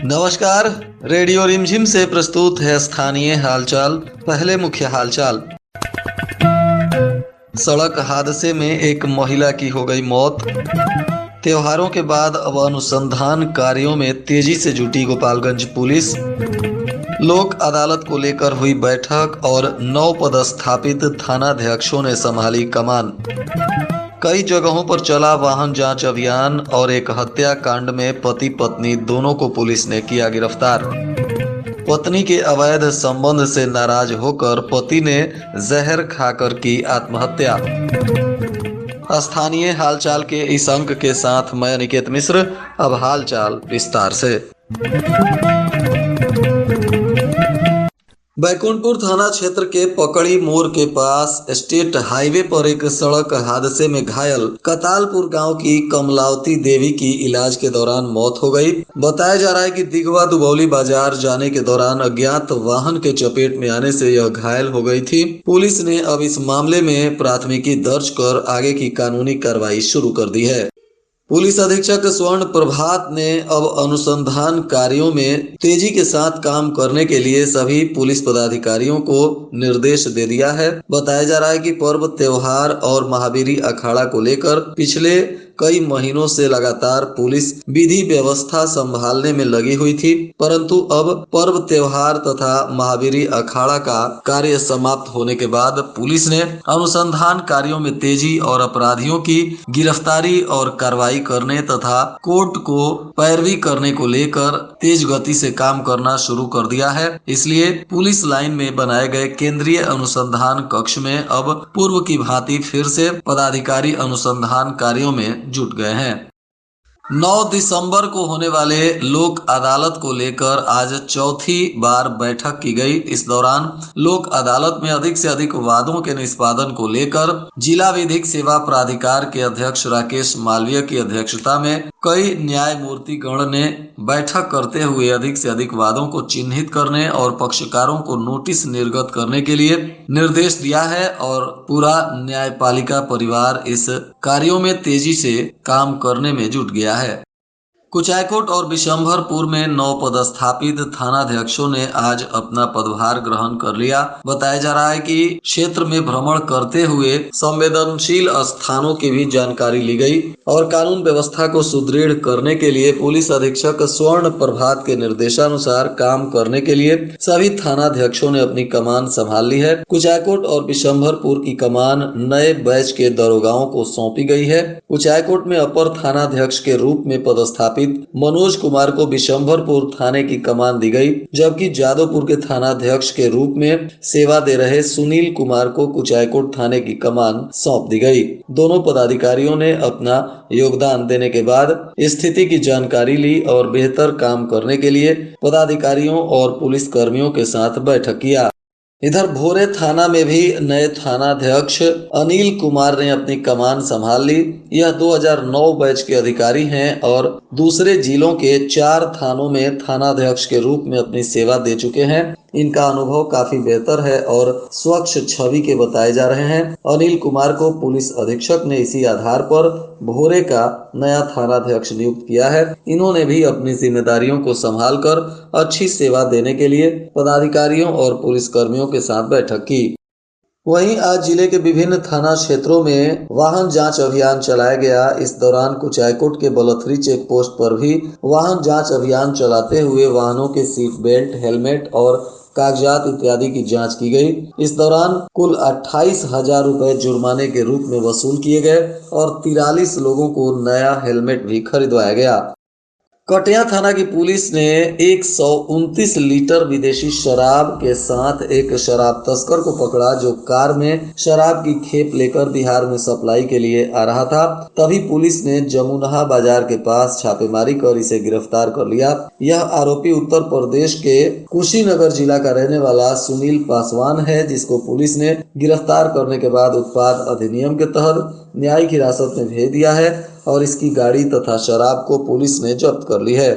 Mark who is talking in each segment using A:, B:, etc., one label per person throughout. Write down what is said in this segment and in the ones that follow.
A: नमस्कार। रेडियो रिमझिम से प्रस्तुत है स्थानीय हालचाल। पहले मुख्य हालचाल। सड़क हादसे में एक महिला की हो गई मौत। त्योहारों के बाद अब अनुसंधान कार्यों में तेजी से जुटी गोपालगंज पुलिस। लोक अदालत को लेकर हुई बैठक और 9 पदस्थापित थानाध्यक्षों ने संभाली कमान। कई जगहों पर चला वाहन जांच अभियान और एक हत्याकांड में पति पत्नी दोनों को पुलिस ने किया गिरफ्तार। पत्नी के अवैध संबंध से नाराज होकर पति ने जहर खाकर की आत्महत्या। स्थानीय हालचाल के इस अंक के साथ मैं अनिकेत मिश्र। अब हालचाल विस्तार से। बैकुंठपुर थाना क्षेत्र के पकड़ी मोड़ के पास स्टेट हाईवे पर एक सड़क हादसे में घायल कतालपुर गांव की कमलावती देवी की इलाज के दौरान मौत हो गई। बताया जा रहा है कि दिघवा दुबौली बाजार जाने के दौरान अज्ञात वाहन के चपेट में आने से यह घायल हो गई थी। पुलिस ने अब इस मामले में प्राथमिकी दर्ज कर आगे की कानूनी कार्रवाई शुरू कर दी है। पुलिस अधीक्षक स्वर्ण प्रभात ने अब अनुसंधान कार्यों में तेजी के साथ काम करने के लिए सभी पुलिस पदाधिकारियों को निर्देश दे दिया है। बताया जा रहा है कि पर्व त्योहार और महावीरी अखाड़ा को लेकर पिछले कई महीनों से लगातार पुलिस विधि व्यवस्था संभालने में लगी हुई थी, परंतु अब पर्व त्योहार तथा महावीरी अखाड़ा का कार्य समाप्त होने के बाद पुलिस ने अनुसंधान कार्यों में तेजी और अपराधियों की गिरफ्तारी और कार्रवाई करने तथा कोर्ट को पैरवी करने को लेकर तेज गति से काम करना शुरू कर दिया है। इसलिए पुलिस लाइन में बनाए गए केंद्रीय अनुसंधान कक्ष में अब पूर्व की भांति फिर से पदाधिकारी अनुसंधान कार्यों में जुट गए हैं। 9 दिसंबर को होने वाले लोक अदालत को लेकर आज चौथी बार बैठक की गई। इस दौरान लोक अदालत में अधिक से अधिक वादों के निष्पादन को लेकर जिला विधिक सेवा प्राधिकार के अध्यक्ष राकेश मालवीय की अध्यक्षता में कई न्यायमूर्ति गण ने बैठक करते हुए अधिक से अधिक वादों को चिन्हित करने और पक्षकारों को नोटिस निर्गत करने के लिए निर्देश दिया है और पूरा न्यायपालिका परिवार इस कार्यों में तेजी से काम करने में जुट गया है। कुचायकोट और बिशंभरपुर में 9 पदस्थापित थानाध्यक्षों ने आज अपना पदभार ग्रहण कर लिया। बताया जा रहा है कि क्षेत्र में भ्रमण करते हुए संवेदनशील स्थानों की भी जानकारी ली गई और कानून व्यवस्था को सुदृढ़ करने के लिए पुलिस अधीक्षक स्वर्ण प्रभात के निर्देशानुसार काम करने के लिए सभी थानाध्यक्षों ने अपनी कमान संभाल ली है। कुचायकोट और बिशंभरपुर की कमान नए बैच के दरोगाओं को सौंपी गई है। कुचायकोट में अपर थानाध्यक्ष के रूप में पदस्थापित मनोज कुमार को बिशंभरपुर थाने की कमान दी गई, जबकि जादवपुर के थानाध्यक्ष के रूप में सेवा दे रहे सुनील कुमार को कुचायकोट थाने की कमान सौंप दी गई। दोनों पदाधिकारियों ने अपना योगदान देने के बाद स्थिति की जानकारी ली और बेहतर काम करने के लिए पदाधिकारियों और पुलिस कर्मियों के साथ बैठक किया। इधर भोरे थाना में भी नए थानाध्यक्ष अनिल कुमार ने अपनी कमान संभाल ली। यह 2009 बैच के अधिकारी हैं और दूसरे जिलों के 4 थानों में थानाध्यक्ष के रूप में अपनी सेवा दे चुके हैं। इनका अनुभव काफी बेहतर है और स्वच्छ छवि के बताए जा रहे हैं। अनिल कुमार को पुलिस अधीक्षक ने इसी आधार पर भोरे का नया थानाध्यक्ष नियुक्त किया है। इन्होंने भी अपनी जिम्मेदारियों को संभालकर अच्छी सेवा देने के लिए पदाधिकारियों और पुलिस कर्मियों के साथ बैठक की। वहीं आज जिले के विभिन्न थाना क्षेत्रों में वाहन जांच अभियान चलाया गया। इस दौरान कुचायकोट के बलथरी चेक पोस्ट पर भी वाहन जांच अभियान चलाते हुए वाहनों के सीट बेल्ट, हेलमेट और कागजात इत्यादि की जांच की गई। इस दौरान कुल 28,000 रुपए जुर्माने के रूप में वसूल किए गए और 43 लोगों को नया हेलमेट भी खरीदवाया गया। कटिया थाना की पुलिस ने 129 लीटर विदेशी शराब के साथ एक शराब तस्कर को पकड़ा, जो कार में शराब की खेप लेकर बिहार में सप्लाई के लिए आ रहा था। तभी पुलिस ने जमुनहा बाजार के पास छापेमारी कर इसे गिरफ्तार कर लिया। यह आरोपी उत्तर प्रदेश के कुशीनगर जिला का रहने वाला सुनील पासवान है, जिसको पुलिस ने गिरफ्तार करने के बाद उत्पाद अधिनियम के तहत न्यायिक हिरासत में भेज दिया है और इसकी गाड़ी तथा शराब को पुलिस ने जब्त कर ली है।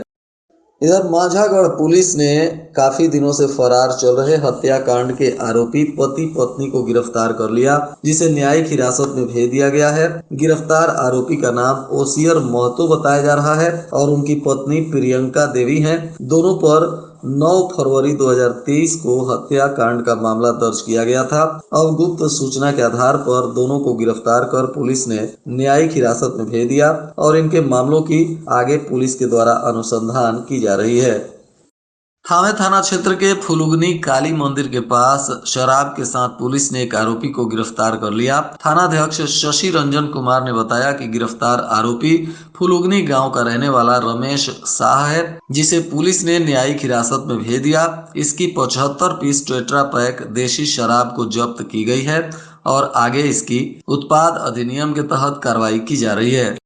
A: इधर माझागढ़ पुलिस ने काफी दिनों से फरार चल रहे हत्याकांड के आरोपी पति पत्नी को गिरफ्तार कर लिया, जिसे न्यायिक हिरासत में भेज दिया गया है। गिरफ्तार आरोपी का नाम ओसियर महतो बताया जा रहा है और उनकी पत्नी प्रियंका देवी है। दोनों पर 9 फरवरी 2023 को हत्याकांड का मामला दर्ज किया गया था। अब गुप्त सूचना के आधार पर दोनों को गिरफ्तार कर पुलिस ने न्यायिक हिरासत में भेज दिया और इनके मामलों की आगे पुलिस के द्वारा अनुसंधान की जा रही है। थावे थाना क्षेत्र के फुलुगनी काली मंदिर के पास शराब के साथ पुलिस ने एक आरोपी को गिरफ्तार कर लिया। थानाध्यक्ष शशि रंजन कुमार ने बताया कि गिरफ्तार आरोपी फुलुगनी गांव का रहने वाला रमेश शाह है, जिसे पुलिस ने न्यायिक हिरासत में भेज दिया। इसकी 75 पीस टेट्रा पैक देशी शराब को जब्त की गई है और आगे इसकी उत्पाद अधिनियम के तहत कार्रवाई की जा रही है।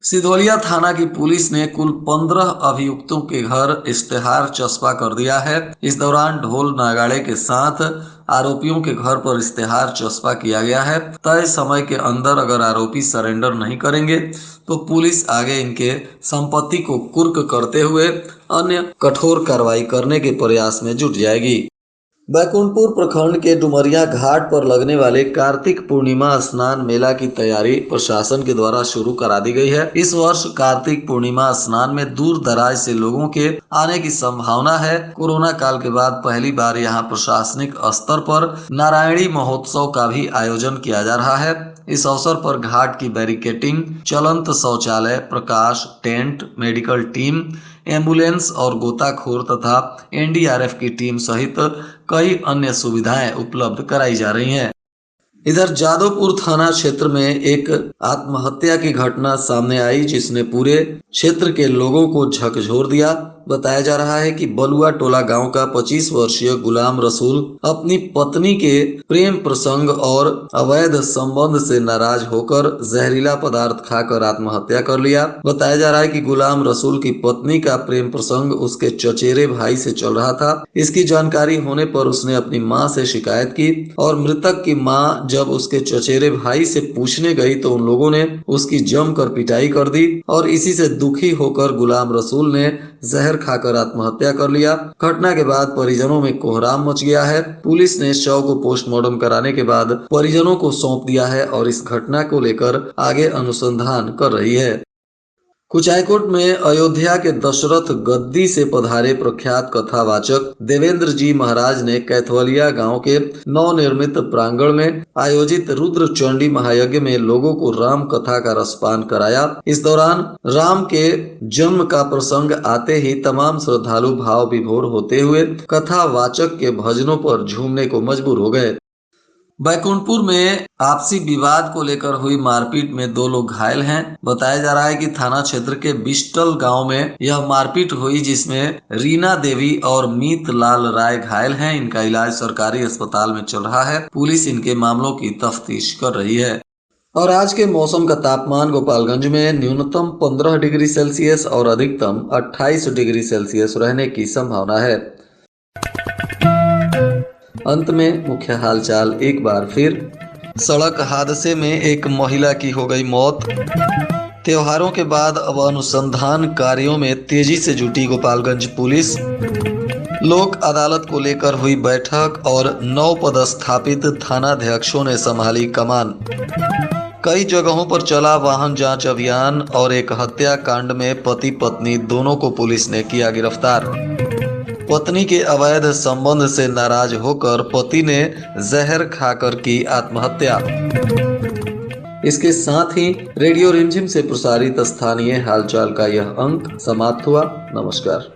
A: सिधोलिया थाना की पुलिस ने कुल 15 अभियुक्तों के घर इश्तेहार चस्पा कर दिया है। इस दौरान ढोल नगाड़े के साथ आरोपियों के घर पर इश्तेहार चस्पा किया गया है। तय समय के अंदर अगर आरोपी सरेंडर नहीं करेंगे तो पुलिस आगे इनके संपत्ति को कुर्क करते हुए अन्य कठोर कार्रवाई करने के प्रयास में जुट जाएगी। बैकुंठपुर प्रखंड के डुमरिया घाट पर लगने वाले कार्तिक पूर्णिमा स्नान मेला की तैयारी प्रशासन के द्वारा शुरू करा दी गई है। इस वर्ष कार्तिक पूर्णिमा स्नान में दूर दराज से लोगों के आने की संभावना है। कोरोना काल के बाद पहली बार यहां प्रशासनिक स्तर पर नारायणी महोत्सव का भी आयोजन किया जा रहा है। इस अवसर पर घाट की बैरिकेटिंग, चलंत शौचालय, प्रकाश, टेंट, मेडिकल टीम, एम्बुलेंस और गोताखोर तथा एनडीआरएफ की टीम सहित कई अन्य सुविधाएं उपलब्ध कराई जा रही हैं। इधर जादवपुर थाना क्षेत्र में एक आत्महत्या की घटना सामने आई, जिसने पूरे क्षेत्र के लोगों को झकझोर दिया। बताया जा रहा है कि बलुआ टोला गांव का 25 वर्षीय गुलाम रसूल अपनी पत्नी के प्रेम प्रसंग और अवैध संबंध से नाराज होकर जहरीला पदार्थ खाकर आत्महत्या कर लिया। बताया जा रहा है कि गुलाम रसूल की पत्नी का प्रेम प्रसंग उसके चचेरे भाई से चल रहा था। इसकी जानकारी होने पर उसने अपनी मां से शिकायत की और मृतक की मां जब उसके चचेरे भाई से पूछने गई तो उन लोगों ने उसकी जमकर पिटाई कर दी और इसी से दुखी होकर गुलाम रसूल ने जहर खाकर आत्महत्या कर लिया। घटना के बाद परिजनों में कोहराम मच गया है। पुलिस ने शव को पोस्टमार्टम कराने के बाद परिजनों को सौंप दिया है और इस घटना को लेकर आगे अनुसंधान कर रही है। कुचायकोट में अयोध्या के दशरथ गद्दी से पधारे प्रख्यात कथावाचक देवेंद्र जी महाराज ने कैथवलिया गांव के नवनिर्मित प्रांगण में आयोजित रुद्र चंडी महायज्ञ में लोगों को राम कथा का रसपान कराया। इस दौरान राम के जन्म का प्रसंग आते ही तमाम श्रद्धालु भाव विभोर होते हुए कथावाचक के भजनों पर झूमने को मजबूर हो गए। बैकुंठपुर में आपसी विवाद को लेकर हुई मारपीट में 2 लोग घायल हैं। बताया जा रहा है कि थाना क्षेत्र के बिस्टल गांव में यह मारपीट हुई, जिसमें रीना देवी और मीत लाल राय घायल हैं। इनका इलाज सरकारी अस्पताल में चल रहा है। पुलिस इनके मामलों की तफ्तीश कर रही है। और आज के मौसम का तापमान गोपालगंज में न्यूनतम 15 डिग्री सेल्सियस और अधिकतम 28 डिग्री सेल्सियस रहने की संभावना है। अंत में मुख्य हालचाल एक बार फिर। सड़क हादसे में एक महिला की हो गई मौत। त्योहारों के बाद अब अनुसंधान कार्यों में तेजी से जुटी गोपालगंज पुलिस। लोक अदालत को लेकर हुई बैठक और 9 पदस्थापित थानाध्यक्षों ने संभाली कमान। कई जगहों पर चला वाहन जांच अभियान और एक हत्याकांड में पति पत्नी दोनों को पुलिस ने किया गिरफ्तार। पत्नी के अवैध संबंध से नाराज होकर पति ने जहर खाकर की आत्महत्या। इसके साथ ही रेडियो रिमझिम से प्रसारित स्थानीय हालचाल का यह अंक समाप्त हुआ। नमस्कार।